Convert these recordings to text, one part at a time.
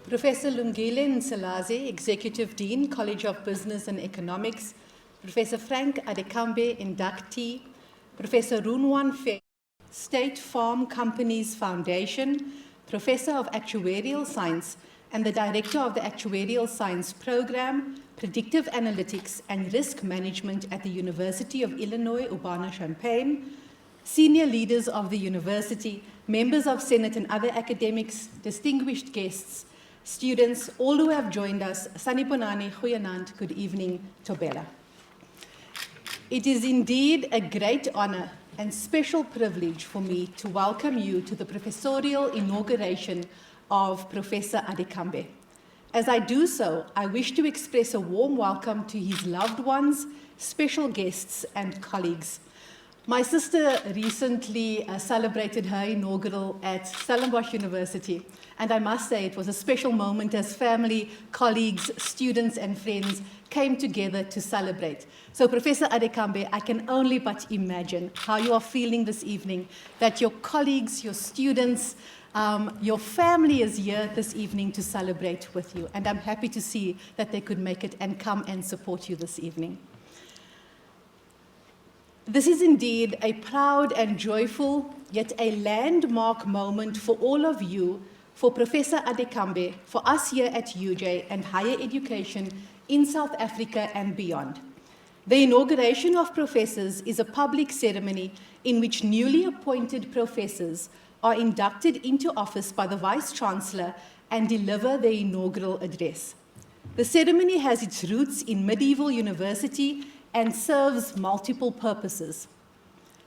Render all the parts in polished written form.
Professor Lungile Nselaze, Executive Dean, College of Business and Economics, Professor Franck Adékambi, inductee, Professor Runwan Fe, State Farm Companies Foundation, Professor of Actuarial Science and the Director of the Actuarial Science Program, Predictive Analytics and Risk Management at the University of Illinois, Urbana-Champaign, senior leaders of the university, members of Senate and other academics, distinguished guests, students, all who have joined us, Sanibonani, Goeienaand, good evening, Tobela. It is indeed a great honor and special privilege for me to welcome you to the professorial inauguration of Professor Adékambi. As I do so, I wish to express a warm welcome to his loved ones, special guests, and colleagues. My sister recently celebrated her inaugural at Stellenbosch University, and I must say it was a special moment as family, colleagues, students, and friends came together to celebrate. So, Professor Adékambi, I can only but imagine how you are feeling this evening, that your colleagues, your students, your family is here this evening to celebrate with you, and I'm happy to see that they could make it and come and support you this evening. This is indeed a proud and joyful, yet a landmark moment for all of you, for Professor Adékambi, for us here at UJ and higher education in South Africa and beyond. The inauguration of professors is a public ceremony in which newly appointed professors are inducted into office by the Vice-Chancellor and deliver their inaugural address. The ceremony has its roots in medieval university and serves multiple purposes.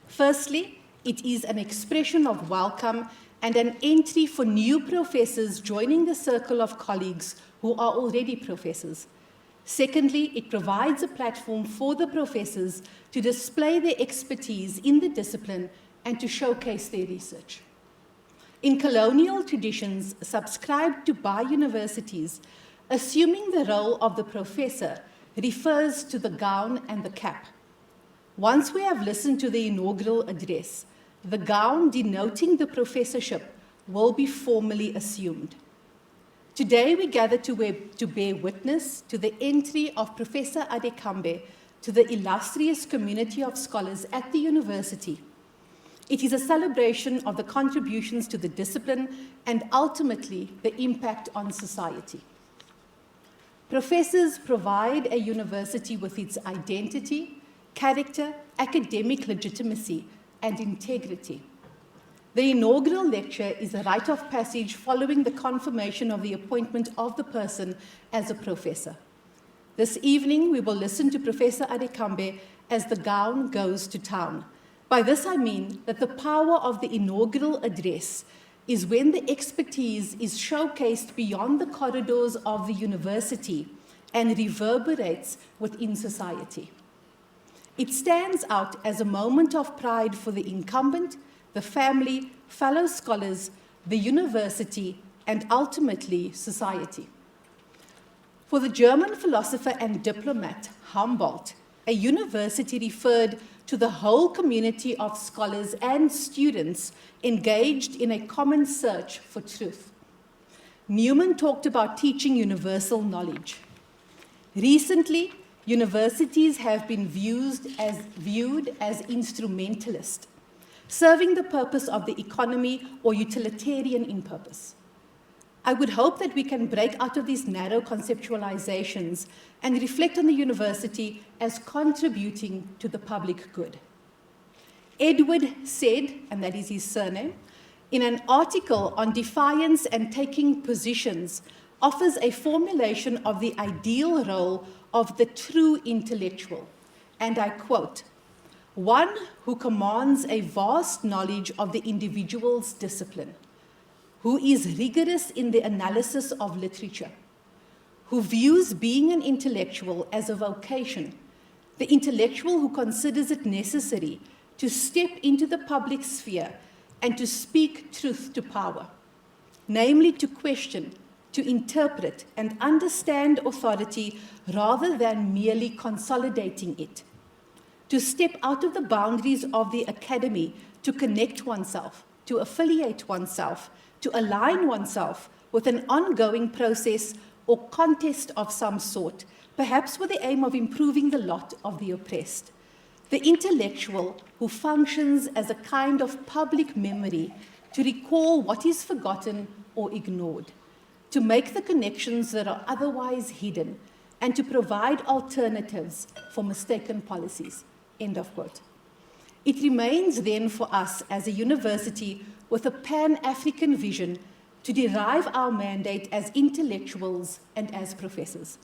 Firstly, it is an expression of welcome and an entry for new professors joining the circle of colleagues who are already professors. Secondly, it provides a platform for the professors to display their expertise in the discipline and to showcase their research. In colonial traditions subscribed to by universities, assuming the role of the professor refers to the gown and the cap. Once we have listened to the inaugural address, the gown denoting the professorship will be formally assumed. Today we gather to bear witness to the entry of Professor Adékambi to the illustrious community of scholars at the university. It is a celebration of the contributions to the discipline and ultimately the impact on society. Professors provide a university with its identity, character, academic legitimacy, and integrity. The inaugural lecture is a rite of passage following the confirmation of the appointment of the person as a professor. This evening, we will listen to Professor Adékambi as the gown goes to town. By this, I mean that the power of the inaugural address is when the expertise is showcased beyond the corridors of the university and reverberates within society. It stands out as a moment of pride for the incumbent, the family, fellow scholars, the university, and ultimately society. For the German philosopher and diplomat Humboldt, a university referred to the whole community of scholars and students engaged in a common search for truth. Newman talked about teaching universal knowledge. Recently, universities have been viewed as instrumentalist, serving the purpose of the economy or utilitarian in purpose. I would hope that we can break out of these narrow conceptualizations and reflect on the university as contributing to the public good. Edward said, and that is his surname, in an article on defiance and taking positions, offers a formulation of the ideal role of the true intellectual, and I quote, "One who commands a vast knowledge of the individual's discipline, who is rigorous in the analysis of literature, who views being an intellectual as a vocation, the intellectual who considers it necessary to step into the public sphere and to speak truth to power, namely to question, to interpret and understand authority rather than merely consolidating it, to step out of the boundaries of the academy to connect oneself, to affiliate oneself, to align oneself with an ongoing process or contest of some sort, perhaps with the aim of improving the lot of the oppressed. The intellectual who functions as a kind of public memory to recall what is forgotten or ignored, to make the connections that are otherwise hidden, and to provide alternatives for mistaken policies." End of quote. It remains then for us as a university with a Pan-African vision to derive our mandate as intellectuals and as professors.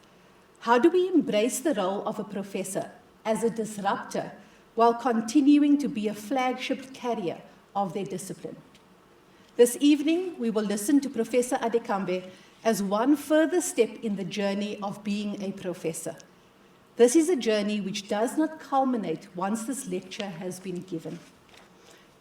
How do we embrace the role of a professor as a disruptor while continuing to be a flagship carrier of their discipline? This evening, we will listen to Professor Adékambi as one further step in the journey of being a professor. This is a journey which does not culminate once this lecture has been given.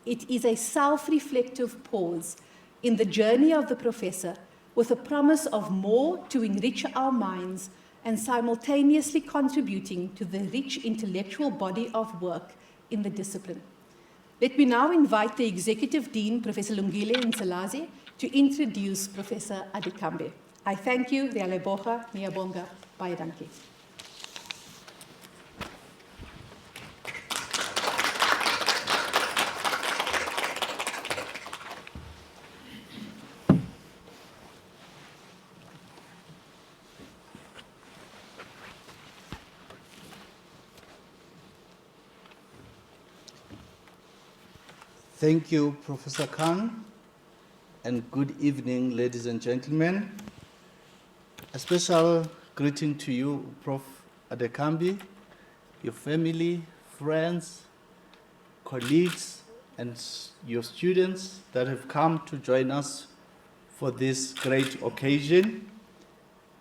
It is a self-reflective pause in the journey of the professor with a promise of more to enrich our minds and simultaneously contributing to the rich intellectual body of work in the discipline. Let me now invite the Executive Dean, Professor Lungile Nsalazi, to introduce Professor Adékambi. I thank you, Lealeboga, Niyabonga, baie dankie. Thank you, Professor Khan, and good evening, ladies and gentlemen. A special greeting to you, Prof Adékambi, your family, friends, colleagues, and your students that have come to join us for this great occasion.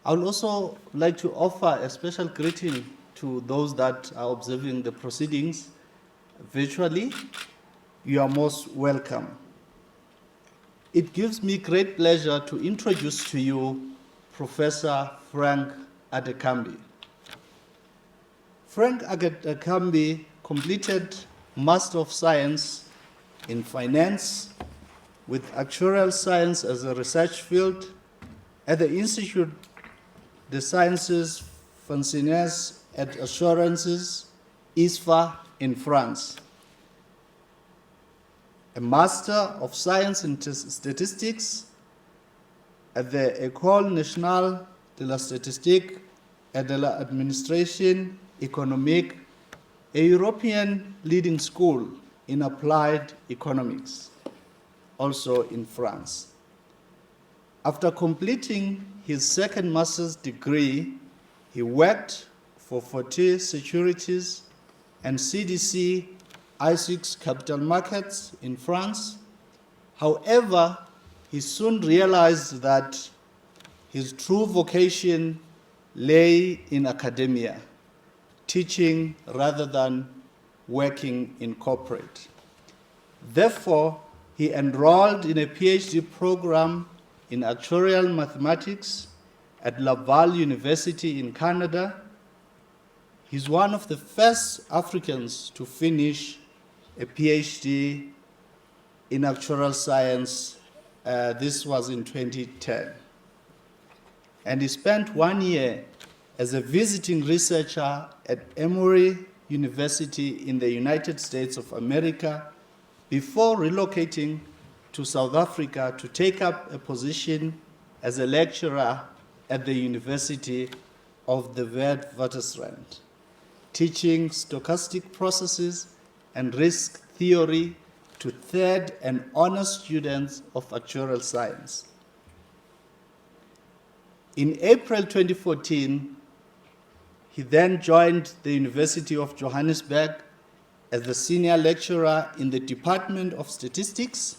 I would also like to offer a special greeting to those that are observing the proceedings virtually. You are most welcome. It gives me great pleasure to introduce to you Professor Franck Adékambi. Franck Adékambi completed Master of Science in Finance with Actuarial Science as a research field at the Institut des Sciences Financières et Assurances, ISFA, in France. A Master of Science in Statistics at the École Nationale de la Statistique et de l'Administration Économique, a European leading school in applied economics, also in France. After completing his second master's degree, he worked for Fortier Securities and CDC I6 Capital Markets in France. However, he soon realized that his true vocation lay in academia, teaching rather than working in corporate. Therefore, he enrolled in a PhD program in actuarial mathematics at Laval University in Canada. He's one of the first Africans to finish a PhD in actuarial science. This was in 2010. And he spent 1 year as a visiting researcher at Emory University in the United States of America before relocating to South Africa to take up a position as a lecturer at the University of the Witwatersrand, teaching stochastic processes and risk theory to third and honor students of actuarial science. In April 2014, he then joined the University of Johannesburg as the senior lecturer in the Department of Statistics.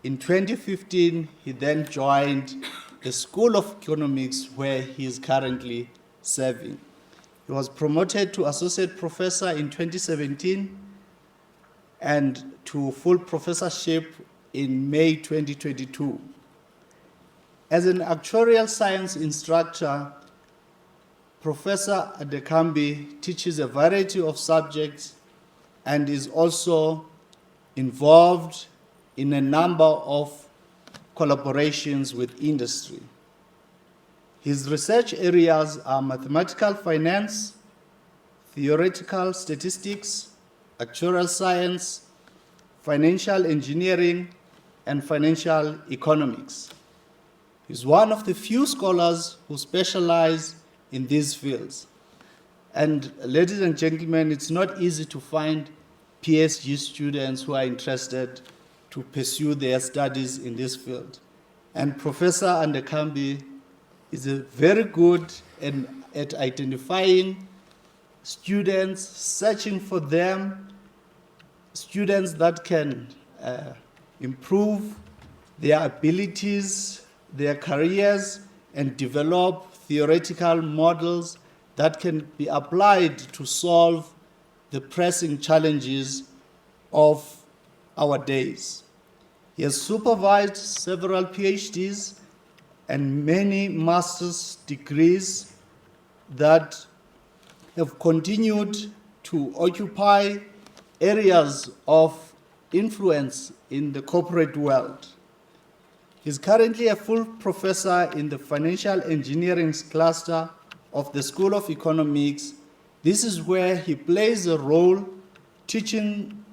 In 2015, he then joined the School of Economics, where he is currently serving. He was promoted to associate professor in 2017 and to full professorship in May 2022. As an actuarial science instructor, Professor Adékambi teaches a variety of subjects and is also involved in a number of collaborations with industry. His research areas are mathematical finance, theoretical statistics, actuarial science, financial engineering, and financial economics. He's one of the few scholars who specialize in these fields. And ladies and gentlemen, it's not easy to find PhD students who are interested to pursue their studies in this field. And Professor Adekambi is very good at identifying students, searching for them, students that can improve their abilities, their careers, and develop theoretical models that can be applied to solve the pressing challenges of our days. He has supervised several PhDs and many master's degrees that have continued to occupy areas of influence in the corporate world. He's currently a full professor in the financial engineering cluster of the School of Economics. This is where he plays a role teaching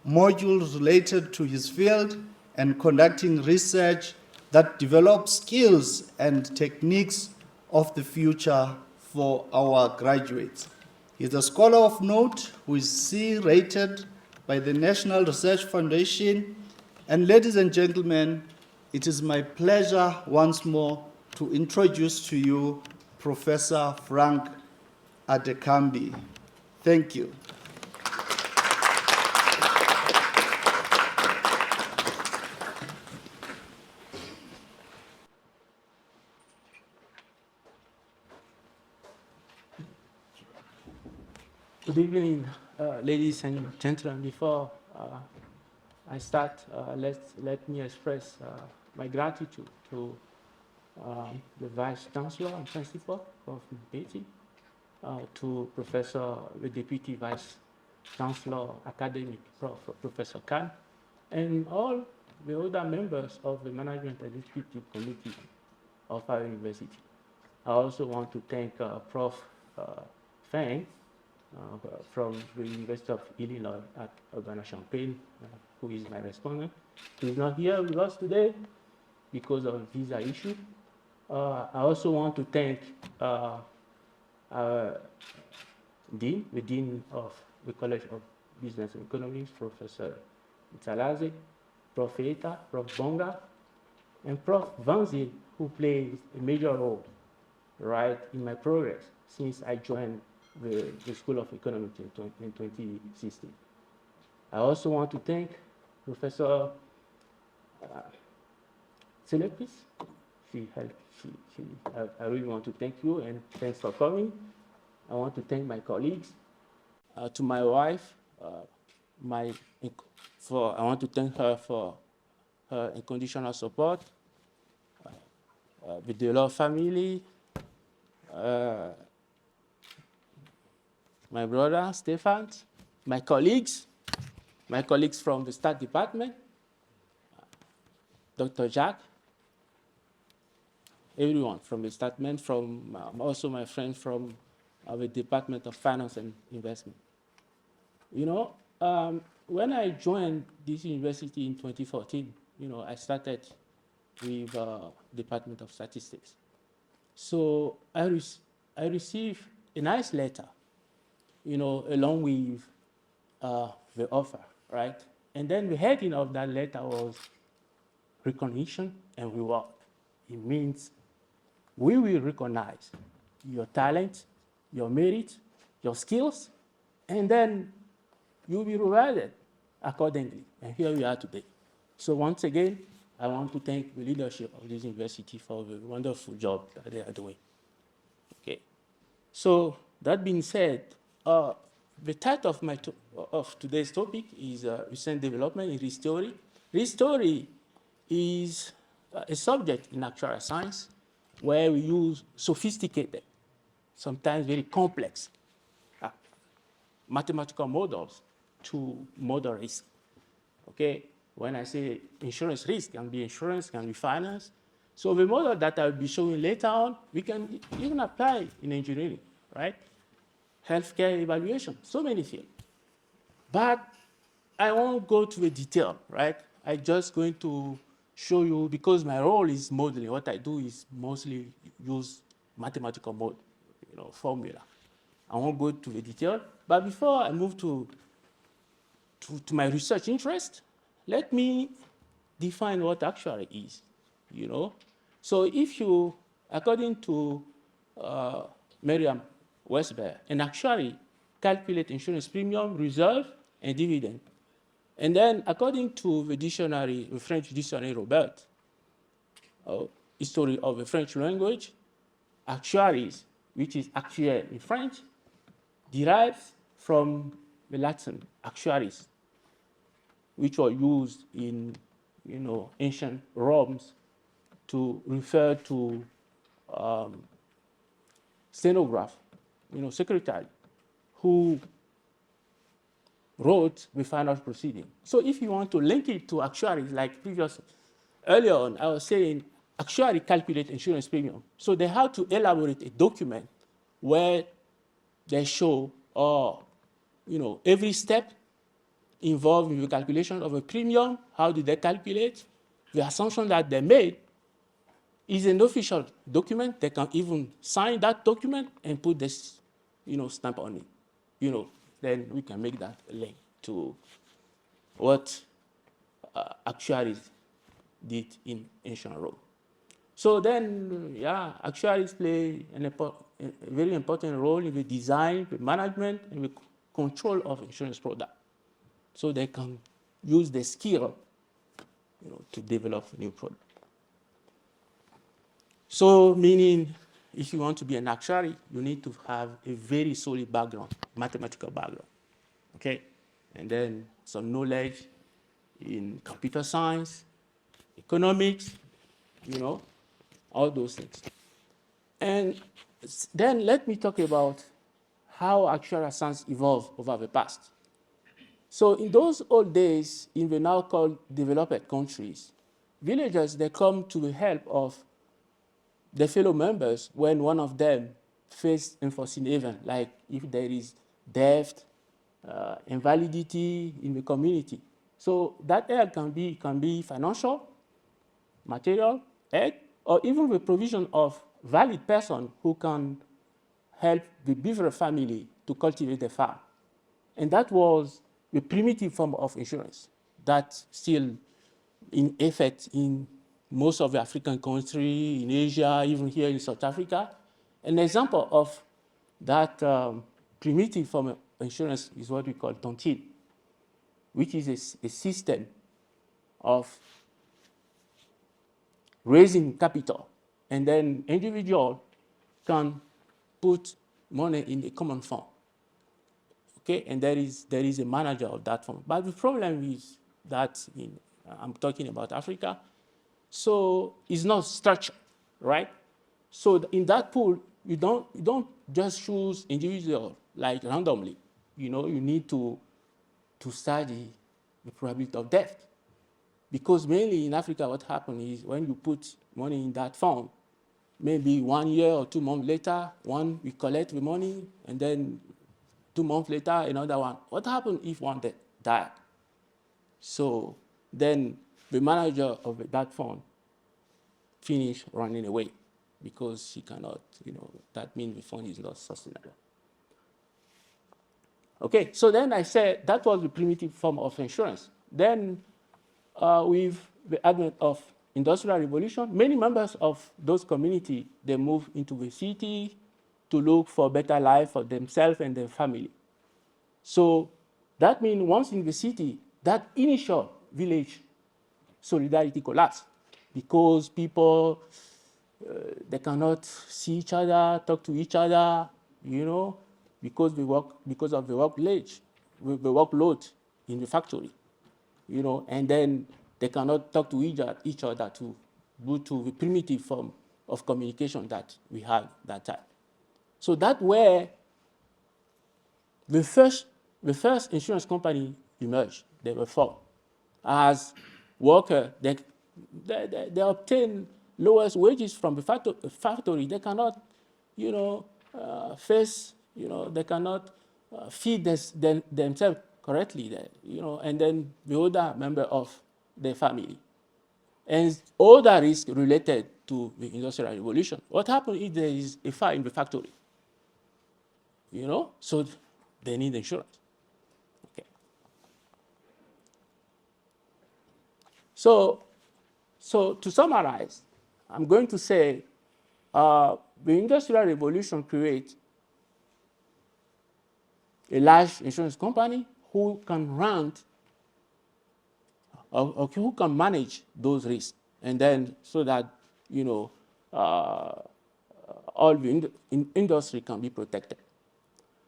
modules related to his field and conducting research that develops skills and techniques of the future for our graduates. He's a scholar of note who is C-rated by the National Research Foundation. And ladies and gentlemen, it is my pleasure once more to introduce to you Professor Franck Adékambi. Thank you. Good evening, ladies and gentlemen. Before I start, let me express my gratitude to the Vice Chancellor and Principal of Betty, to the Deputy Vice Chancellor Academic, Professor Khan, and all the other members of the Management Executive Committee of our university. I also want to thank Prof Franck from the University of Illinois at Urbana-Champaign, who is my respondent. He's not here with us today because of visa issue. I also want to thank our Dean, the Dean of the College of Business and Economics, Professor Mtsalaze, Prof Eta, Prof Bonga, and Prof Vanzi, who plays a major role right in my progress since I joined the School of Economics in 2016. I also want to thank Professor Selepis. I really want to thank you, and thanks for coming. I want to thank my colleagues, to my wife, I want to thank her for her unconditional support, the Delors family, my brother, Stefan, my colleagues from the Stat Department, Dr. Jack, everyone from the department, from also my friend from the Department of Finance and Investment. You know, when I joined this university in 2014, you know, I started with Department of Statistics. So I received a nice letter, you know, along with the offer, right? And then the heading of that letter was recognition and reward. It means we will recognize your talent, your merit, your skills, and then you'll be rewarded accordingly. And here we are today. So once again, I want to thank the leadership of this university for the wonderful job that they are doing. Okay. So that being said, the title of today's topic is recent development in risk theory. Risk theory is a subject in actuarial science where we use sophisticated, sometimes very complex mathematical models to model risk. Okay, When I say insurance risk, can be insurance, can be finance. So the model that I'll be showing later on, we can even apply in engineering, right? Healthcare evaluation, so many fields. But I won't go to the detail, right? I'm just going to show you, because my role is modeling. What I do is mostly use mathematical model, formula. I won't go to the detail. But before I move to my research interest, let me define what actuary is, So if you, according to Merriam-Webster, an actuary calculates insurance premium, reserve, and dividend. And then, according to the dictionary, the French dictionary, Robert, history of the French language, actuaries, which is actuaire in French, derives from the Latin actuaries, which were used in, ancient Rome to refer to stenograph, secretary, who wrote the final proceeding. So if you want to link it to actuaries, like earlier on, I was saying actuary calculate insurance premium. So they have to elaborate a document where they show, every step involved in the calculation of a premium, how did they calculate, the assumption that they made is an official document. They can even sign that document and put this, stamp on it. Then we can make that link to what actuaries did in ancient Rome. So then, actuaries play a very important role in the design, the management, and the control of insurance products. So they can use the skill, to develop a new product. So meaning, if you want to be an actuary, you need to have a very solid background, mathematical background, okay? And then some knowledge in computer science, economics, all those things. And then let me talk about how actuarial science evolved over the past. So in those old days, in the now called developed countries, villagers, they come to the help of their fellow members when one of them faces unforeseen event, like if there is death, invalidity in the community. So that help can be financial, material, aid, or even the provision of valid person who can help the beaver family to cultivate the farm. And that was the primitive form of insurance that still in effect in most of the African countries, in Asia, even here in South Africa. An example of that primitive form of insurance is what we call tontine, which is a system of raising capital, and then individual can put money in a common fund. Okay, and there is a manager of that fund. But the problem is that I'm talking about Africa, so it's not structured, right? So in that pool, you don't just choose individual like randomly. You need to study the probability of death. Because mainly in Africa, what happens is when you put money in that fund, maybe 1 year or 2 months later, we collect the money, and then 2 months later, another one. What happens if one died? So then the manager of that fund finish running away because he cannot, that means the fund is not sustainable. Okay, so then I said that was the primitive form of insurance. Then with the advent of Industrial Revolution, many members of those communities, they moved into the city to look for better life for themselves and their family. So that means once in the city, that initial village solidarity collapsed because people, they cannot see each other, talk to each other, because of the workload in the factory, and then they cannot talk to each other due to the primitive form of communication that we had that time. So that's where the first insurance company emerged. They were formed. as workers, they obtain lowest wages from the factory. They cannot, they cannot feed themselves correctly, and then the other member of their family. And all that is related to the Industrial Revolution. What happens if there is a fire in the factory? So they need insurance. Okay. So to summarize, I'm going to say the Industrial Revolution creates a large insurance company who can run or who can manage those risks, and then so that all the industry can be protected.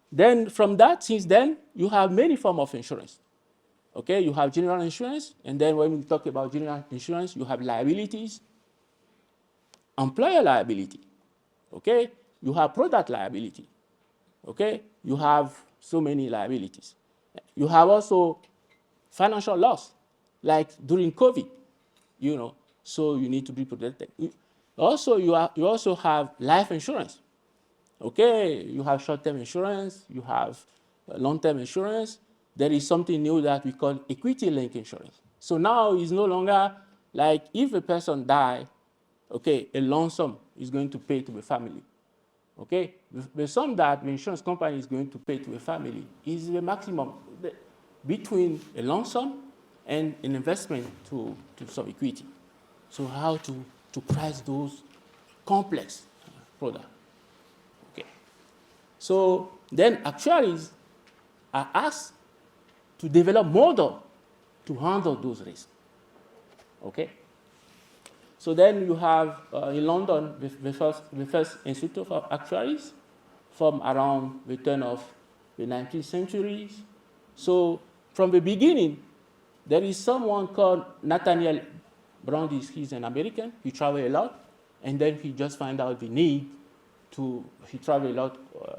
Then from that, since then, you have many forms of insurance. Okay, you have general insurance, and then when we talk about general insurance, you have liabilities, employer liability. Okay, you have product liability. Okay, you have so many liabilities. You have also financial loss, like during COVID, so you need to be protected. Also, you also have life insurance. Okay, you have short-term insurance, you have long-term insurance. There is something new that we call equity-linked insurance. So now it's no longer like if a person dies, okay, a lump sum is going to pay to the family. Okay, the sum that the insurance company is going to pay to a family is the maximum between a lump sum and an investment to some equity. So how to price those complex products? Okay. So then actuaries are asked to develop models to handle those risks. Okay. So then you have in London the first Institute of Actuaries from around the turn of the 19th century. So from the beginning, there is someone called Nathaniel Brandis. He's an American. He traveled a lot, and then he just found out the need he traveled a lot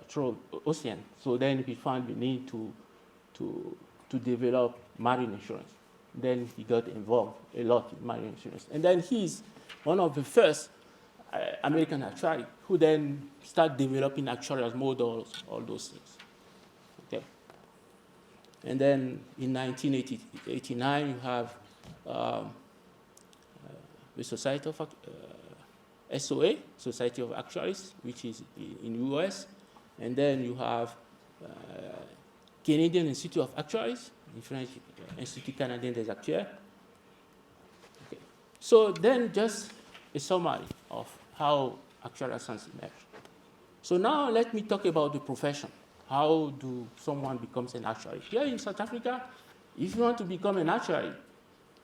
through ocean. So then he found the need to develop marine insurance. Then he got involved a lot in marine insurance. And then he's one of the first American actuaries who then start developing actuarial models, all those things. Okay. And then in 1989, you have the Society of SOA, Society of Actuaries, which is in the US. And then you have Canadian Institute of Actuaries, in French, Institut Canadien des Actuaires. Okay. So then just a summary of how actuarial science emerged. So now let me talk about the profession. How do someone becomes an actuary? Here in South Africa, if you want to become an actuary,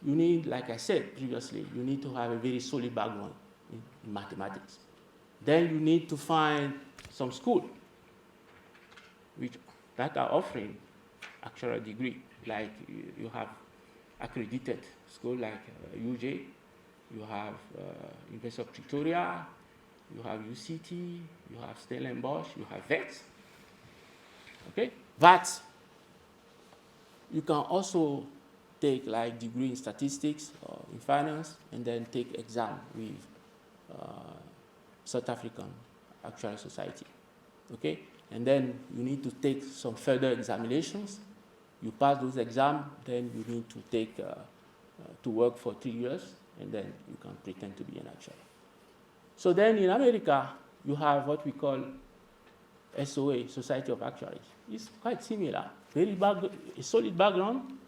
you need, like I said previously, you need to have a very solid background in mathematics. Then you need to find some school that are offering actuarial degree, like you have accredited school like UJ, you have University of Pretoria, you have UCT, you have Stellenbosch, you have VET. Okay, but you can also take like degree in statistics or in finance, and then take exam with South African Actuarial Society. Okay, and then you need to take some further examinations. You pass those exams, then you need to take to work for 3 years, and then you can pretend to be an actuary. So then in America, you have what we call SOA, Society of Actuaries. It's quite similar, a solid background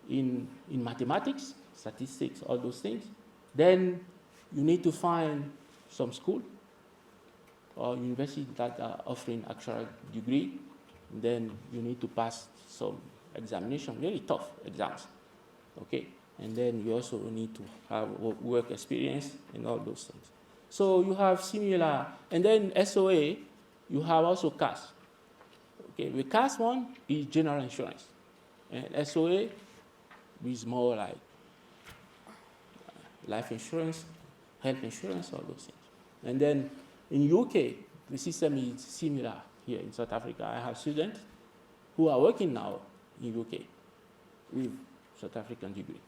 in mathematics, statistics, all those things. Then you need to find some school or university that are offering actuarial degree. And then you need to pass some examination, very tough exams. Okay, and then you also need to have work experience and all those things. So you have similar, and then SOA, you have also CAS. Okay, the CAS one is general insurance, and SOA is more like life insurance, health insurance, all those things. And then in UK, the system is similar here in South Africa. I have students who are working now in UK with South African degree,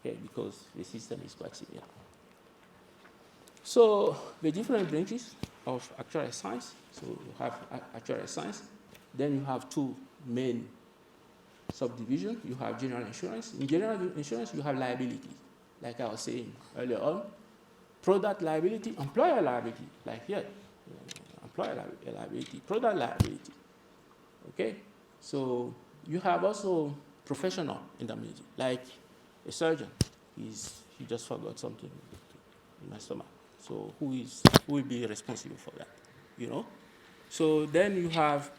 okay, because the system is quite similar. So the different branches of actuarial science, so you have actuarial science, then you have two main subdivisions. You have general insurance. In general insurance, you have liability, like I was saying earlier on. Product liability, employer liability, like here, employer liability, product liability, okay? So you have also professional indemnity, like a surgeon. He just forgot something in my stomach. So who will be responsible for that, you know? So then you have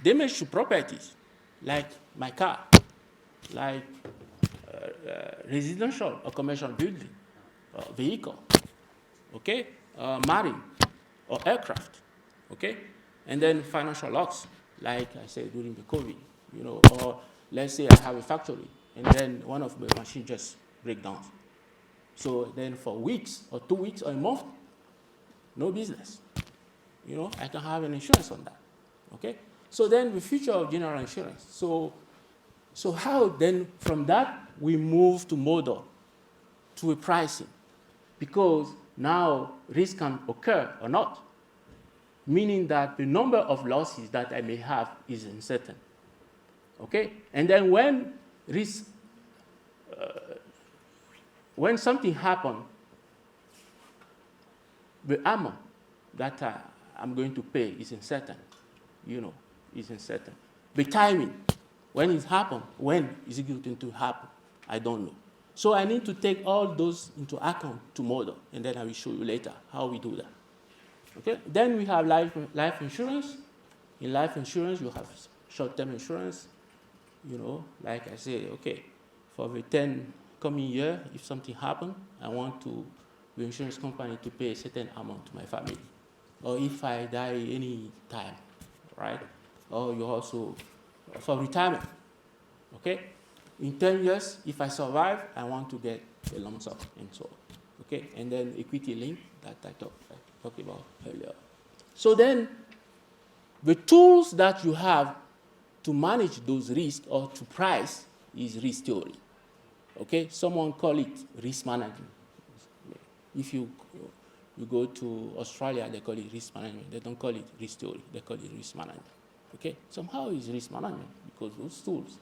damage to properties, like my car, like residential or commercial building, vehicle, okay? Marine or aircraft, okay? And then financial loss, like I said during the COVID, you know, or let's say I have a factory and then one of my machines just break down. So then for weeks or 2 weeks or a month, no business. You know, I can have an insurance on that, okay? So then the future of general insurance. So how then from that we move to model, to a pricing? Because now risk can occur or not, meaning that the number of losses that I may have is uncertain, okay? And then when risk, when something happens, the amount that I'm going to pay is uncertain, you know, is uncertain. The timing, when it happens, when is it going to happen, I don't know. So I need to take all those into account to model, and then I will show you later how we do that. Okay? Then we have life insurance. In life insurance, you have short-term insurance. You know, like I say, okay, for the 10 coming year, if something happens, I want the insurance company to pay a certain amount to my family. Or if I die any time, right? Or you also, for retirement, okay? In 10 years, if I survive, I want to get a lump sum and so on, okay? And then equity link that I talked about earlier. So then, the tools that you have to manage those risks or to price is risk theory, okay? Someone call it risk management. If you go to Australia, they call it risk management. They don't call it risk theory. They call it risk management. Okay? Somehow it's risk management because those tools.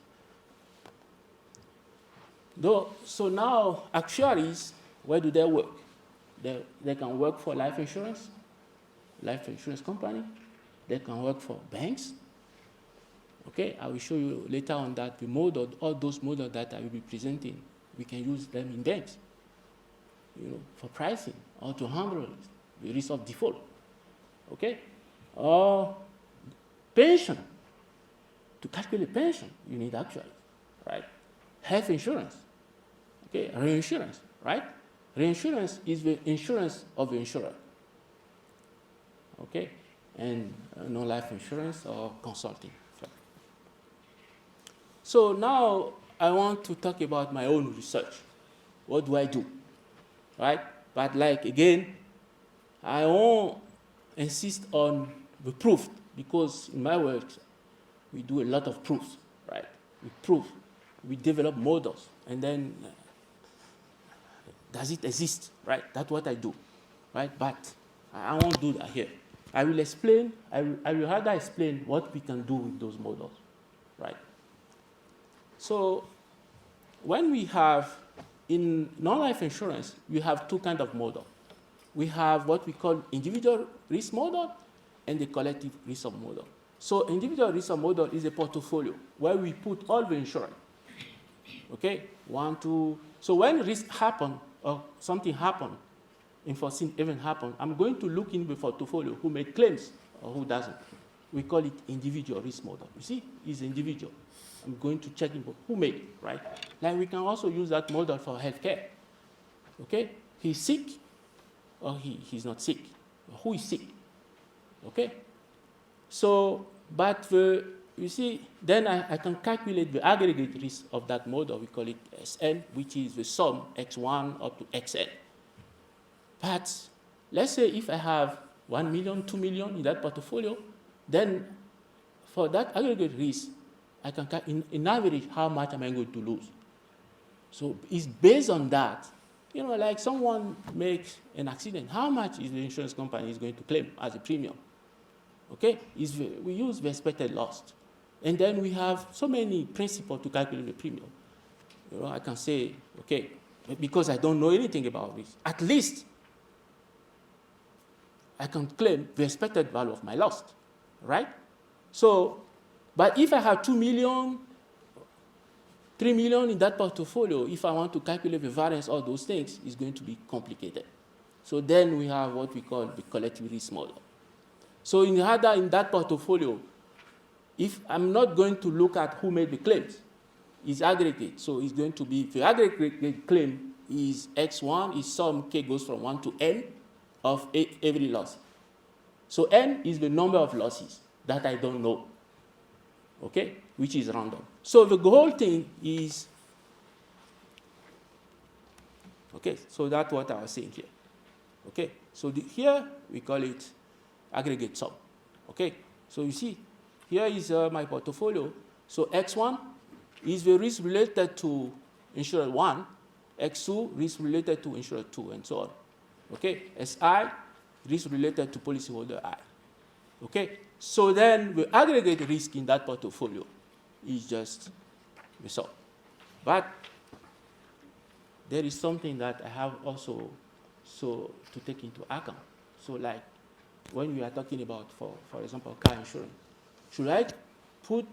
So now actuaries, where do they work? They can work for life insurance company. They can work for banks. Okay? I will show you later on that the model, all those models that I will be presenting, we can use them in banks, you know, for pricing or to handle the risk of default, okay? Or pension, to calculate pension, you need actuaries, right? Health insurance, okay? Reinsurance, right? Reinsurance is the insurance of the insurer, okay? And non-life insurance or consulting. So now I want to talk about my own research. What do I do? Right? But like, again, I won't insist on the proof because in my work, we do a lot of proofs, right? We prove, we develop models, and then does it exist, right? That's what I do, right? But I won't do that here. I will explain, I will rather explain what we can do with those models, right? So when we have in non-life insurance, we have two kinds of model. We have what we call individual risk model and the collective risk model. So individual risk model is a portfolio where we put all the insurance. Okay, 1, 2. So when risk happen or something happen, unforeseen event happen, I'm going to look in the portfolio who made claims or who doesn't. We call it individual risk model. You see, it's individual. I'm going to check who made it, right? Like we can also use that model for healthcare. Okay? He's sick or he's not sick. Who is sick? Okay? So, but you see, then I can calculate the aggregate risk of that model. We call it Sn, which is the sum x1 up to xn. But let's say if I have 1 million, 2 million in that portfolio, then for that aggregate risk, I can in average, how much am I going to lose? So it's based on that. You know, like someone makes an accident, how much is the insurance company is going to claim as a premium? Okay, we use the expected loss. And then we have so many principles to calculate the premium. You know, I can say, okay, because I don't know anything about this, at least I can claim the expected value of my loss, right? So, but if I have 2 million, 3 million in that portfolio, if I want to calculate the variance of those things, it's going to be complicated. So then we have what we call the collective risk model. So in that portfolio, if I'm not going to look at who made the claims, it's aggregate. So it's going to be, the aggregate claim is X1, is sum K goes from 1 to N of every loss. So N is the number of losses that I don't know, okay, which is random. So the whole thing is, okay, so that's what I was saying here. Okay, so here we call it aggregate sum. Okay, so you see, here is my portfolio. So X1 is the risk related to insurer 1, X2 risk related to insurer 2, and so on. Okay, SI risk related to policyholder I. Okay, so then the aggregate risk in that portfolio is just the sum. But there is something that I have also to take into account. So like when we are talking about, for example, car insurance, should I put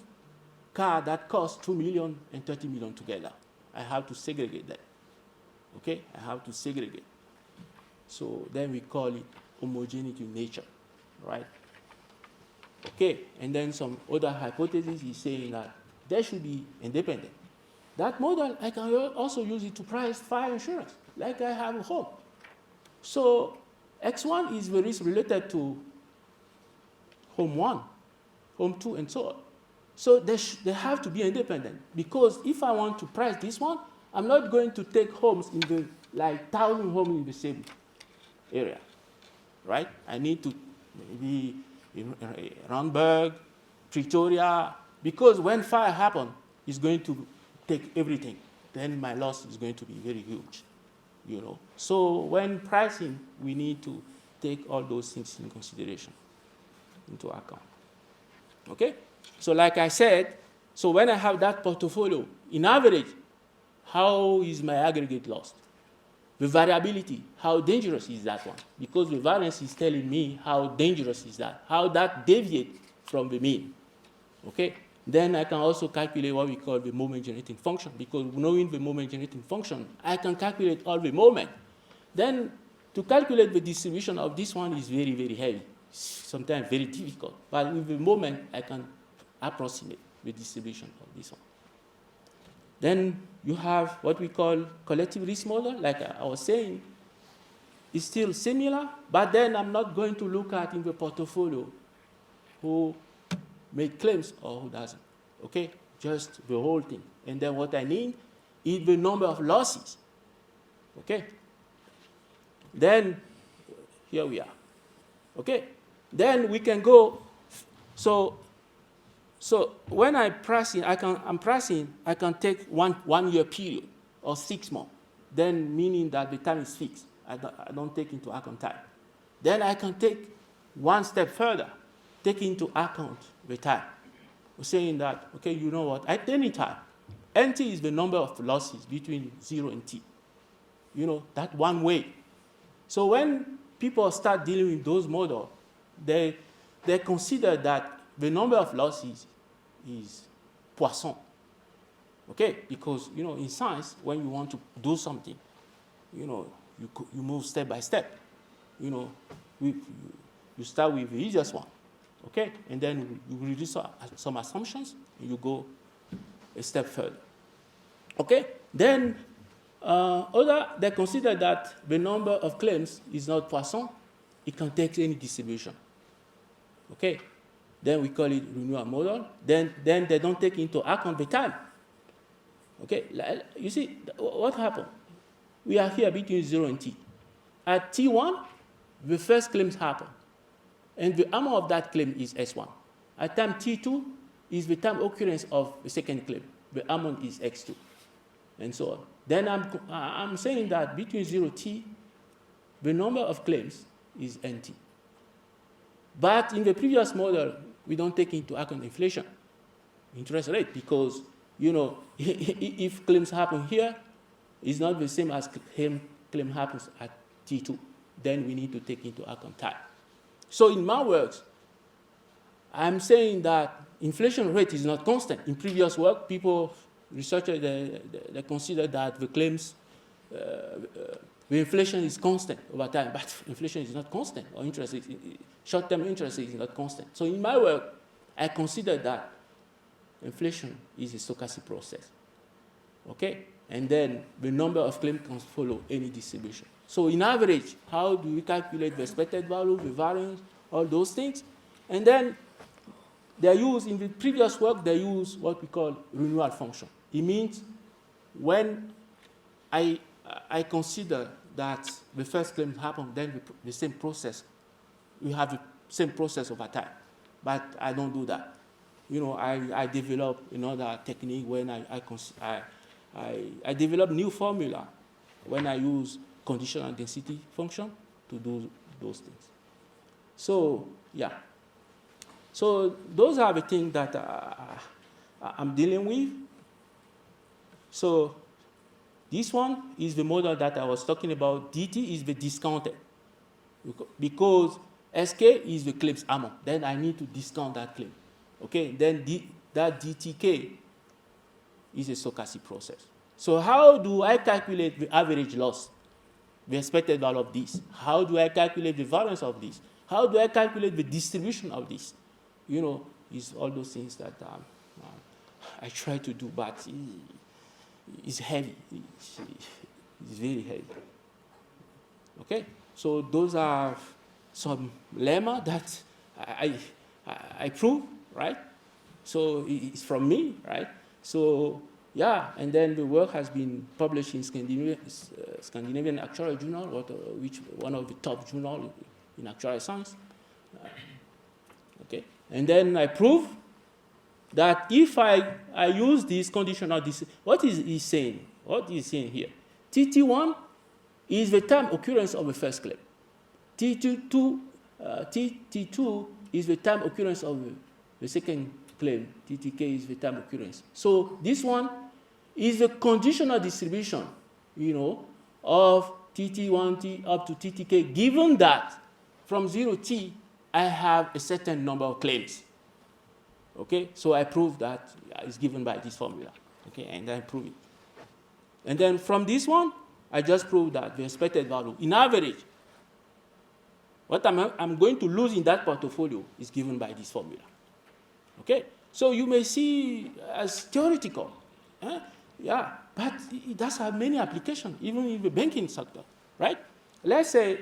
car that costs 2 million and 30 million together? I have to segregate that. Okay, I have to segregate. So then we call it homogeneity in nature, right? Okay, and then some other hypothesis is saying that there should be independent. That model, I can also use it to price fire insurance, like I have a home. So X1 is the risk related to home 1, home 2, and so on. So they have to be independent, because if I want to price this one, I'm not going to take homes in the, like 1,000 homes in the same area, right? I need to maybe in Johannesburg, Pretoria, because when fire happens, it's going to take everything. Then my loss is going to be very huge, you know. So when pricing, we need to take all those things in consideration, into account. Okay? So like I said, so when I have that portfolio, in average, how is my aggregate loss? The variability, how dangerous is that one? Because the variance is telling me how dangerous is that, how that deviates from the mean. Okay? Then I can also calculate what we call the moment generating function, because knowing the moment generating function, I can calculate all the moment. Then to calculate the distribution of this one is very, very heavy, sometimes very difficult. But with the moment, I can approximate the distribution of this one. Then you have what we call collective risk model, like I was saying. It's still similar, but then I'm not going to look at in the portfolio who made claims or who doesn't. Okay? Just the whole thing. And then what I need is the number of losses. Okay? Then here we are. Okay? Then we can go. So when I'm pricing, I can take one year period or 6 months. Then meaning that the time is fixed. I don't take into account time. Then I can take one step further, take into account the time. We're saying that, okay, you know what, at any time, NT is the number of losses between 0 and T. You know, that one way. So when people start dealing with those models, they consider that the number of losses is Poisson. Okay? Because, you know, in science, when you want to do something, you know, you move step by step. You know, you start with the easiest one. Okay? And then you reduce some assumptions, and you go a step further. Okay? Then they consider that the number of claims is not Poisson. It can take any distribution. Okay? Then we call it renewal model. Then they don't take into account the time. Okay? You see, what happened? We are here between 0 and T. At T1, the first claims happen. And the amount of that claim is S1. At time T2, is the time occurrence of the second claim. The amount is x2, and so on. Then I'm saying that between 0t, the number of claims is nt. But in the previous model, we don't take into account inflation, interest rate, because, you know, if claims happen here, it's not the same as claim happens at T2. Then we need to take into account time. So in my words, I'm saying that inflation rate is not constant. In previous work, researchers, they consider that the claims, the inflation is constant over time, but inflation is not constant, or short-term interest is not constant. So in my work, I consider that inflation is a stochastic process, okay? And then the number of claims can follow any distribution. So in average, how do we calculate the expected value, the variance, all those things? And then in the previous work, they use what we call renewal function. It means when I consider that the first claim happened, then the same process, we have the same process over time. But I don't do that. You know, I develop another technique when I develop new formula when I use conditional density function to do those things. So, yeah. So those are the things that I'm dealing with. So this one is the model that I was talking about. dt is the discounted, because sk is the claims amount. Then I need to discount that claim. Okay, then that dtk is a stochastic process. So how do I calculate the average loss, the expected value of this? How do I calculate the variance of this? How do I calculate the distribution of this? You know, it's all those things that I try to do, but it's heavy. It's very heavy. Okay, so those are some lemma that I prove, right? So it's from me, right? So yeah, and then the work has been published in Scandinavian Actuarial Journal, which one of the top journals in actuarial science. Okay, and then I prove that if I use this conditional, what is he saying? What is he saying here? TT1 is the time occurrence of the first claim. T2 is the time occurrence of the second claim. TTK is the time occurrence. So this one is the conditional distribution, you know, of TT1 up to TTK, given that from 0T I have a certain number of claims. Okay, so I prove that it's given by this formula. Okay, and I prove it. And then from this one, I just prove that the expected value, in average, what I'm going to lose in that portfolio is given by this formula. Okay, so you may see as theoretical, yeah, but it does have many applications, even in the banking sector, right? Let's say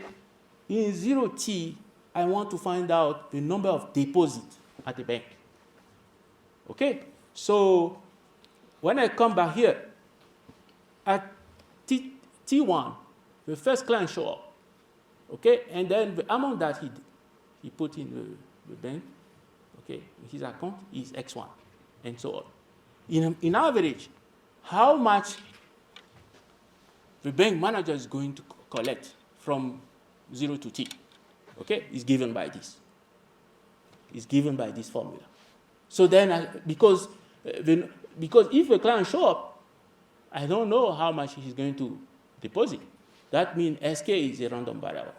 in 0T, I want to find out the number of deposits at the bank. Okay, so when I come back here, at T1, the first client show up, okay, and then the amount that he put in the bank, okay, his account is X1, and so on. In average, how much the bank manager is going to collect from 0 to T, okay, is given by this. It's given by this formula. So then, because if a client show up, I don't know how much he's going to deposit. That means SK is a random variable.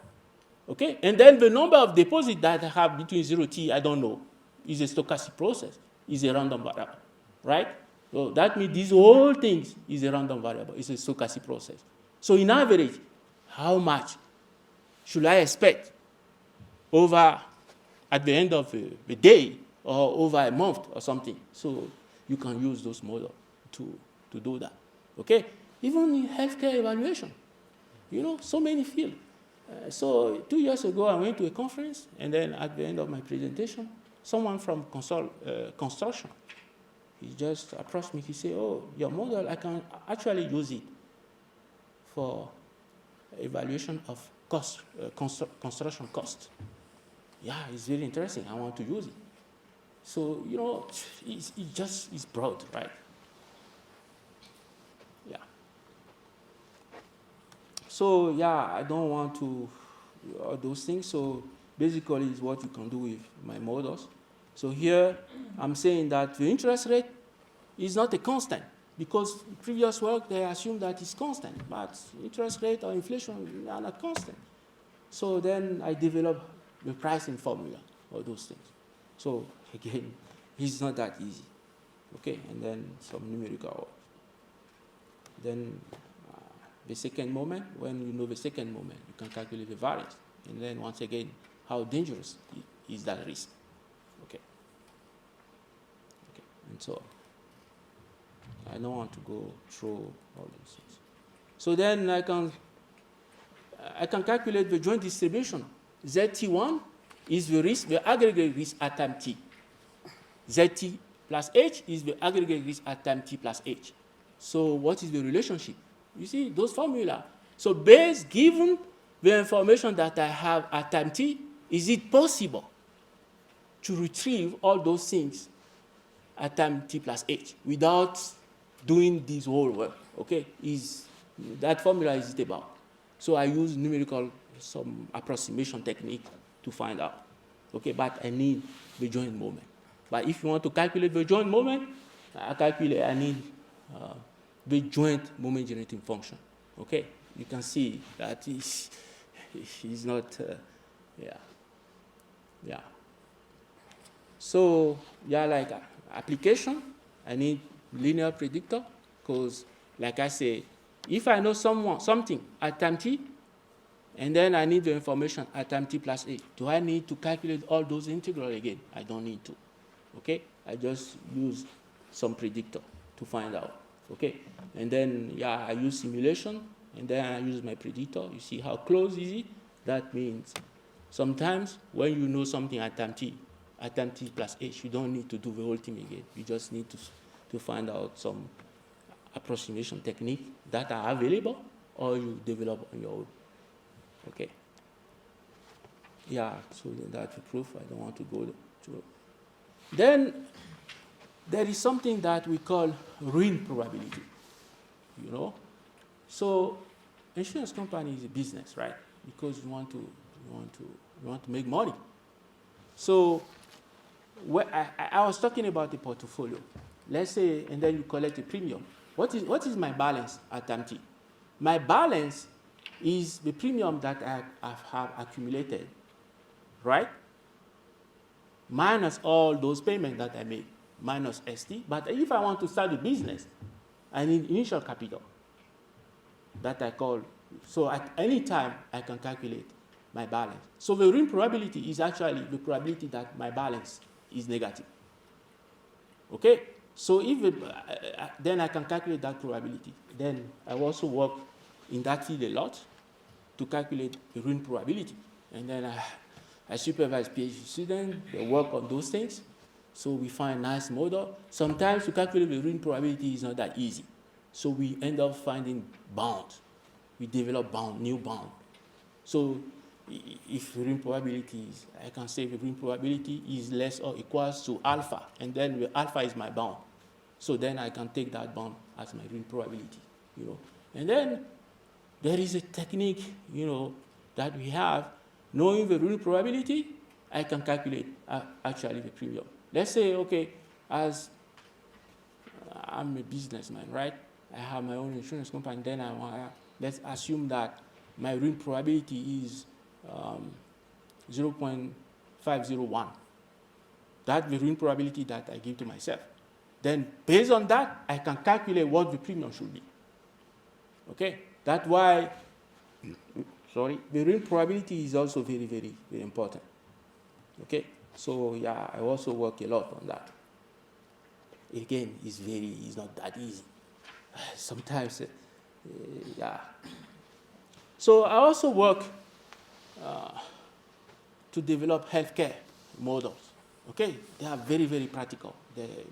Okay? And then the number of deposits that I have between 0T, I don't know. It's a stochastic process. It's a random variable. Right? So that means these whole things is a random variable. It's a stochastic process. So in average, how much should I expect over at the end of the day or over a month or something? So you can use those models to do that. Okay? Even in healthcare evaluation, you know, so many fields. So 2 years ago, I went to a conference, and then at the end of my presentation, someone from construction, he just approached me. He said, "Oh, your model, I can actually use it for evaluation of cost, construction cost. Yeah, it's very interesting. I want to use it." So, you know, it's just, it's broad, right? Yeah. So, yeah, I don't want to, all those things. So, basically, is what you can do with my models. So here, I'm saying that the interest rate is not a constant, because in previous work, they assumed that it's constant, but interest rate or inflation are not constant. So then I develop the pricing formula, all those things. So again, it's not that easy. Okay, and then some numerical. Then the second moment, when you know the second moment, you can calculate the variance. And then once again, how dangerous is that risk? Okay. Okay, and so I don't want to go through all those things. So then I can calculate the joint distribution. ZT1 is the risk, the aggregate risk at time t. ZT plus H is the aggregate risk at time t plus H. So what is the relationship? You see those formula. So based given the information that I have at time t, is it possible to retrieve all those things at time t plus H without doing this whole work? Okay, that formula is it about? So I use numerical, some approximation technique to find out. Okay, but I need the joint moment. But if you want to calculate the joint moment, I need the joint moment generating function. Okay, you can see that is not, yeah. So, yeah, like application, I need linear predictor, because, like I say, if I know something at time t, and then I need the information at time t plus a, do I need to calculate all those integrals again? I don't need to. Okay? I just use some predictor to find out. Okay? And then, yeah, I use simulation, and then I use my predictor. You see how close is it? That means sometimes when you know something at time t plus h, you don't need to do the whole thing again. You just need to find out some approximation technique that are available, or you develop on your own. Okay. Yeah, so that's the proof. I don't want to go through. Then there is something that we call ruin probability. You know, so insurance company is a business, right? Because you want to make money. So I was talking about the portfolio. Let's say, and then you collect a premium. What is my balance at time t? My balance is the premium that I have accumulated, right? Minus all those payments that I made, minus ST. But if I want to start a business, I need initial capital that I call. So at any time, I can calculate my balance. So the ruin probability is actually the probability that my balance is negative. Okay? So if then I can calculate that probability. Then I also work in that field a lot to calculate the ruin probability. And then I supervise PhD students, they work on those things. So we find a nice model. Sometimes to calculate the ruin probability is not that easy. So we end up finding bounds. We develop new bound. So if the ruin probability is, I can say the ruin probability is less or equals to alpha, and then the alpha is my bound. So then I can take that bound as my ruin probability, you know. And then there is a technique, you know, that we have. Knowing the ruin probability, I can calculate actually the premium. Let's say, okay, as I'm a businessman, right? I have my own insurance company, then let's assume that my ruin probability is 0.501. That's the ruin probability that I give to myself. Then based on that, I can calculate what the premium should be. Okay? That's why, the ruin probability is also very, very, very important. Okay? So yeah, I also work a lot on that. Again, it's not that easy. Sometimes, yeah. So I also work to develop healthcare models. Okay, they are very, very practical,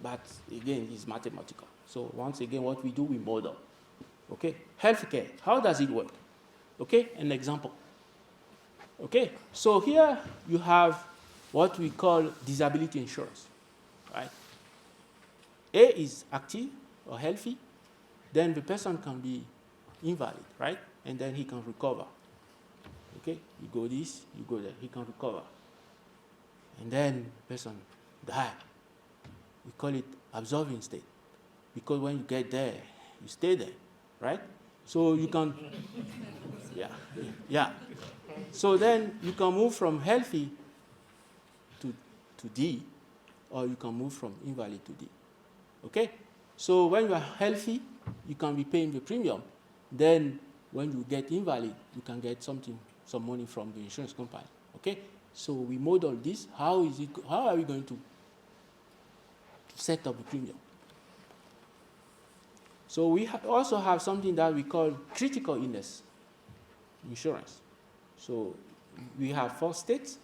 but again, it's mathematical. So once again, what we do, we model. Okay, healthcare, how does it work? Okay, an example. Okay, so here you have what we call disability insurance. right? A is active or healthy, then the person can be invalid, right? And then he can recover. Okay, you go this, you go there, he can recover. And then the person die. We call it absorbing state. Because when you get there, you stay there, right? So you can, yeah. So then you can move from healthy to D, or you can move from invalid to D. Okay? So when you are healthy, you can be paying the premium. Then when you get invalid, you can get some money from the insurance company. Okay? So we model this. How are we going to set up the premium? So we also have something that we call critical illness insurance. So we have 4 states.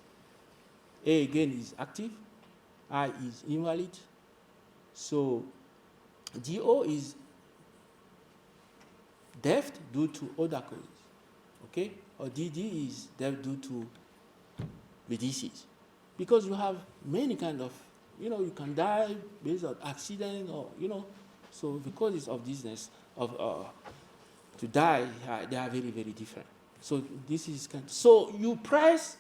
A again is active, I is invalid. So DO is death due to other causes, okay? Or DD is death due to the disease. Because you have many kind of, you can die based on accident or, so the causes of disease, to die, they are very, very different. So this is so you price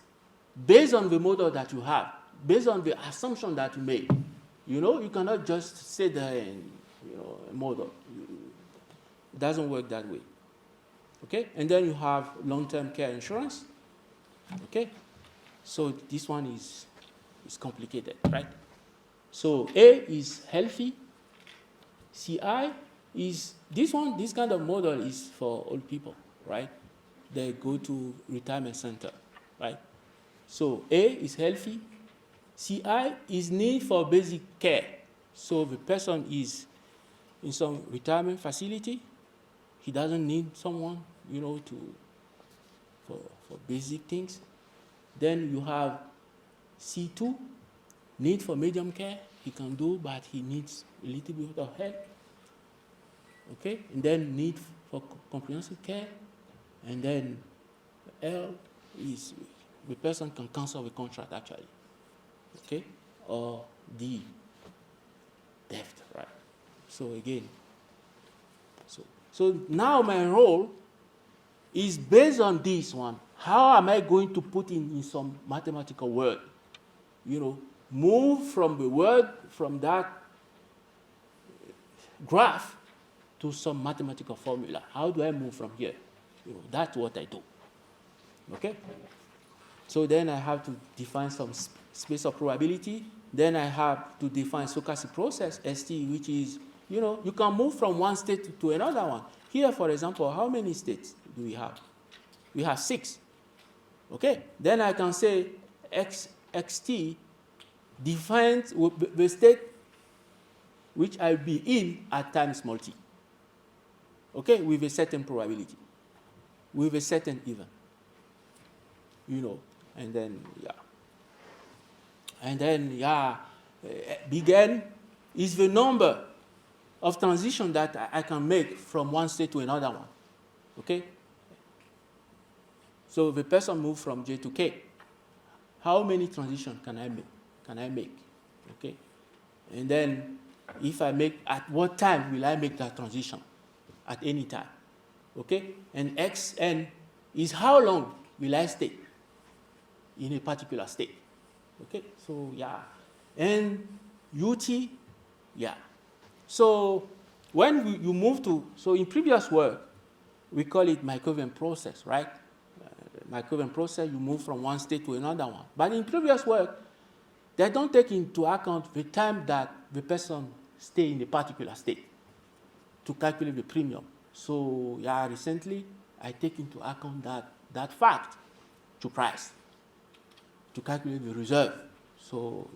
based on the model that you have, based on the assumption that you made. You cannot just sit there and, model. It doesn't work that way. Okay? And then you have long-term care insurance. Okay? So this one is complicated, right? So A is healthy. CI is, this kind of model is for old people, right? They go to retirement center, right? So A is healthy. CI is need for basic care. So the person is in some retirement facility. He doesn't need someone, for basic things. Then you have C2, need for medium care. He can do, but he needs a little bit of help. Okay? And then need for comprehensive care. And then L is the person can cancel the contract actually. Okay? Or D, death, right? So again, so now my role is based on this one. How am I going to put in some mathematical word? Move from the word, from that graph to some mathematical formula. How do I move from here? That's what I do. Okay? So then I have to define some space of probability. Then I have to define stochastic process, ST, which is, you can move from one state to another one. Here, for example, how many states do we have? We have 6. Okay? Then I can say XT defines the state which I'll be in at time small t. Okay? With a certain probability. With a certain even. And then, And then, big N is the number of transitions that I can make from one state to another one. Okay? So the person moves from J to K. How many transitions can I make? Okay? And then if I make, at what time will I make that transition? At any time. Okay? And Xn is how long will I stay in a particular state. Okay? So, And UT, So when you move to, so in previous work, we call it Markovian process, right? Markovian process, you move from one state to another one. But in previous work, they don't take into account the time that the person stay in a particular state to calculate the premium. So, recently, I take into account that fact to price, to calculate the reserve. So,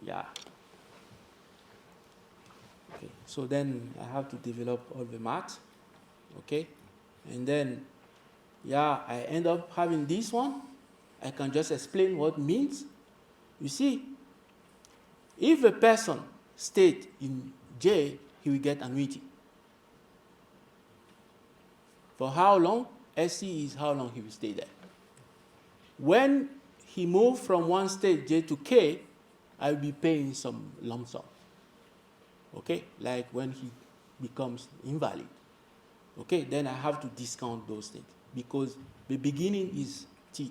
Okay, so then I have to develop all the math, okay? And then, I end up having this one. I can just explain what it means. You see, if a person stayed in J, he will get annuity. For how long? SC is how long he will stay there. When he moved from one state, J to K, I will be paying some lump sum. okay? Like when he becomes invalid, okay? Then I have to discount those things because the beginning is T,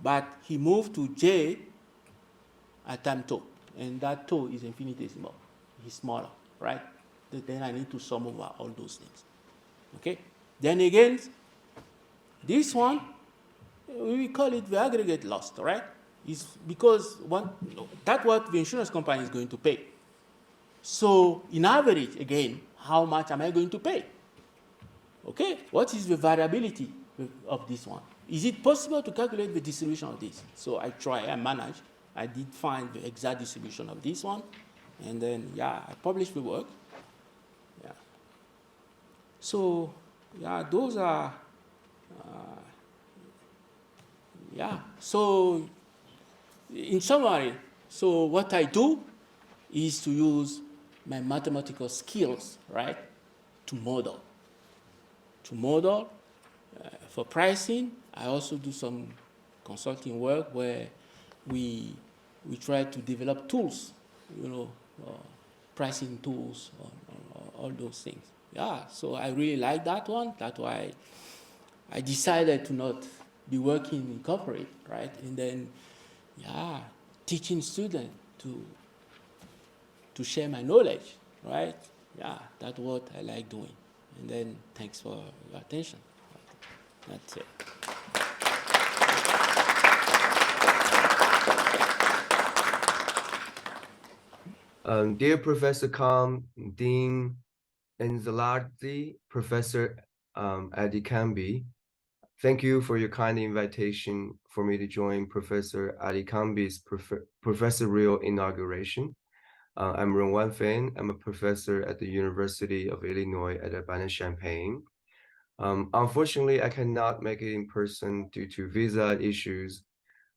but he moved to J at time tau, and that tau is infinitesimal. He's smaller, right? Then I need to sum over all those things, okay? Then again, this one, we call it the aggregate loss, right? It's because that's what the insurance company is going to pay. So in average, again, how much am I going to pay? Okay, what is the variability of this one? Is it possible to calculate the distribution of this? So I manage. I did find the exact distribution of this one. And then, yeah, I published the work. Yeah. So, yeah, those are, yeah. So in summary, so what I do is to use my mathematical skills, right, to model. For pricing, I also do some consulting work where we try to develop tools, pricing tools, all those things. Yeah, so I really like that one. That's why I decided to not be working in corporate, right? And then, yeah, teaching students to share my knowledge, right? Yeah, that's what I like doing. And then thanks for your attention. That's it. Dear Professor Kam, Dean Enzaladi, Professor Adekambi, thank you for your kind invitation for me to join Professor Adekambi's Professorial Inauguration. I'm Ron Fan. I'm a professor at the University of Illinois at Urbana-Champaign. Unfortunately, I cannot make it in person due to visa issues.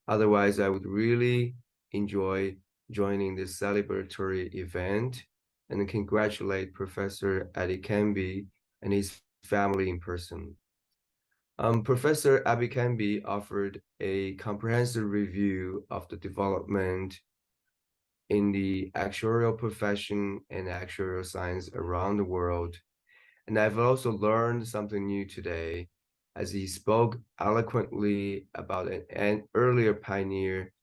Otherwise, I would really enjoy joining this celebratory event and congratulate Professor Adékambi and his family in person. Professor Adékambi offered a comprehensive review of the development in the actuarial profession and actuarial science around the world. And I've also learned something new today as he spoke eloquently about an earlier pioneer,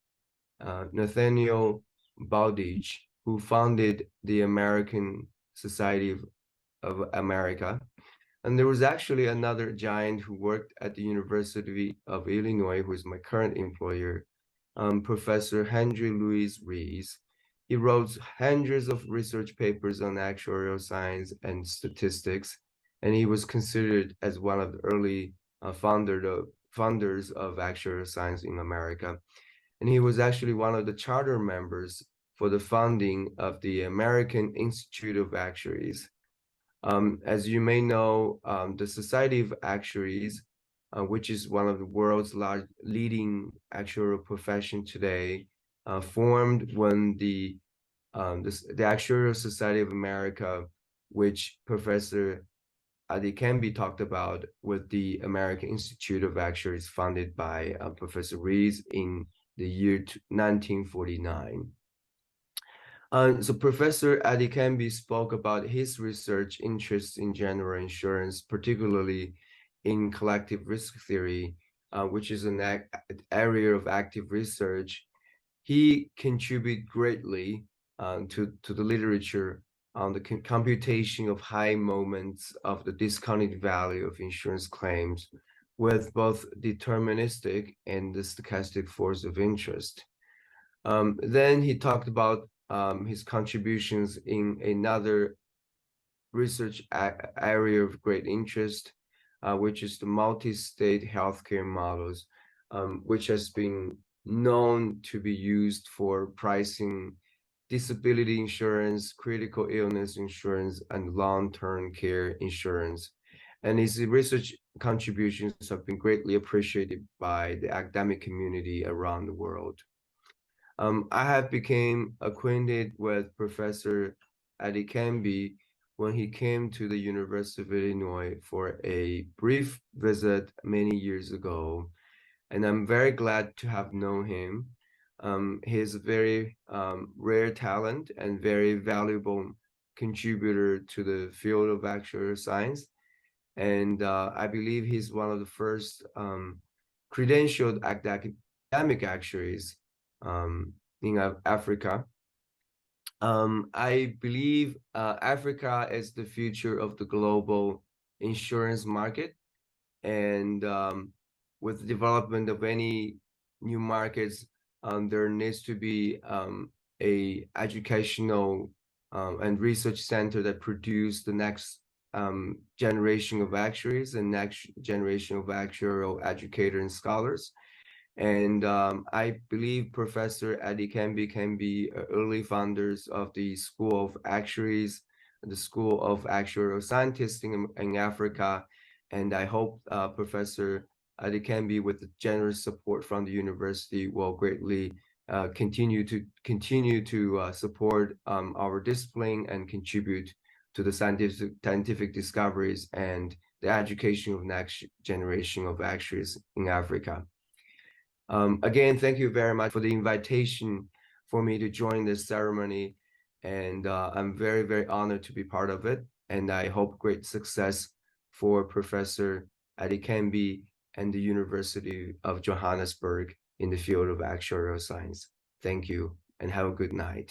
Nathaniel Bowditch, who founded the American Society of America. And there was actually another giant who worked at the University of Illinois, who is my current employer, Professor Henry Louis Rees. He wrote hundreds of research papers on actuarial science and statistics, and he was considered as one of the early founders of actuarial science in America. And he was actually one of the charter members for the founding of the American Institute of Actuaries. As you may know, the Society of Actuaries, which is one of the world's leading actuarial profession today, formed when the Actuarial Society of America, which Professor Adekambi talked about, with the American Institute of Actuaries, founded by Professor Rees in the year 1949. So Professor Adekambi spoke about his research interests in general insurance, particularly in collective risk theory, which is an area of active research. He contributed greatly to the literature on the computation of high moments of the discounted value of insurance claims with both deterministic and the stochastic force of interest. Then he talked about his contributions in another research area of great interest, which is the multi-state healthcare models, which has been known to be used for pricing disability insurance, critical illness insurance, and long-term care insurance. And his research contributions have been greatly appreciated by the academic community around the world. I have become acquainted with Professor Adekambi when he came to the University of Illinois for a brief visit many years ago, and I'm very glad to have known him. He is a very rare talent and very valuable contributor to the field of actuarial science. And I believe he's one of the first credentialed academic actuaries in Africa. I believe Africa is the future of the global insurance market. And with the development of any new markets, there needs to be a educational and research center that produce the next generation of actuaries and next generation of actuarial educators and scholars. And I believe Professor Adékambi can be early founders of the School of Actuaries, the School of Actuarial Scientists in Africa. And I hope Professor Adékambi, with the generous support from the university, will greatly continue to support our discipline and contribute to the scientific discoveries and the education of next generation of actuaries in Africa. Again, thank you very much for the invitation for me to join this ceremony. And I'm very, very honored to be part of it. And I hope great success for Professor Adékambi and the University of Johannesburg in the field of actuarial science. Thank you and have a good night.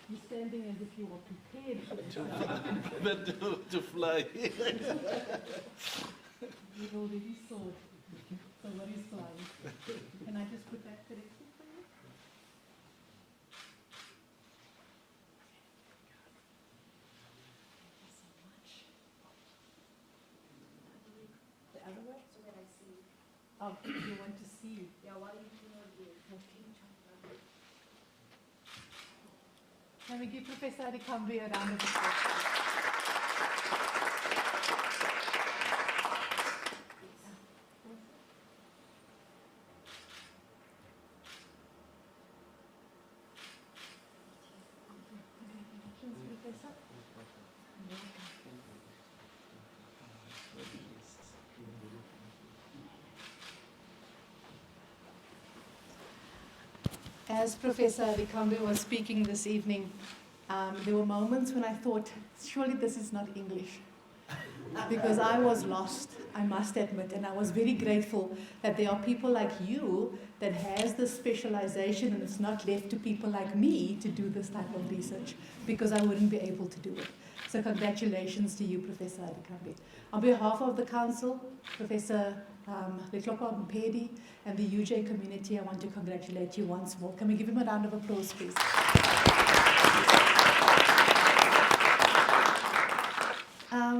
You're standing as if you were prepared for this. to fly. You've already soared. So what is flying? Can I just put that correctly for you? Thank you so much. The other way? So that I see. Oh, you want to see? Yeah, why don't you know you? Okay. Can we give Professor Adékambi a round of applause? Congratulations, Professor. As Professor Adékambi was speaking this evening, there were moments when I thought, surely this is not English. Because I was lost, I must admit, and I was very grateful that there are people like you that has this specialization and it's not left to people like me to do this type of research, because I wouldn't be able to do it. So congratulations to you, Professor Adékambi. On behalf of the Council, Professor Leklopa Mpedi, and the UJ community, I want to congratulate you once more. Can we give him a round of applause, please?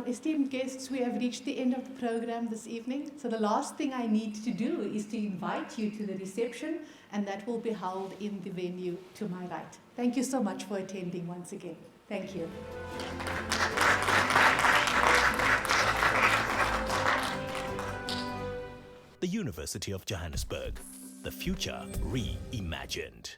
Esteemed guests, we have reached the end of the program this evening. So the last thing I need to do is to invite you to the reception, and that will be held in the venue to my right. Thank you so much for attending once again. Thank you. The University of Johannesburg, the future reimagined.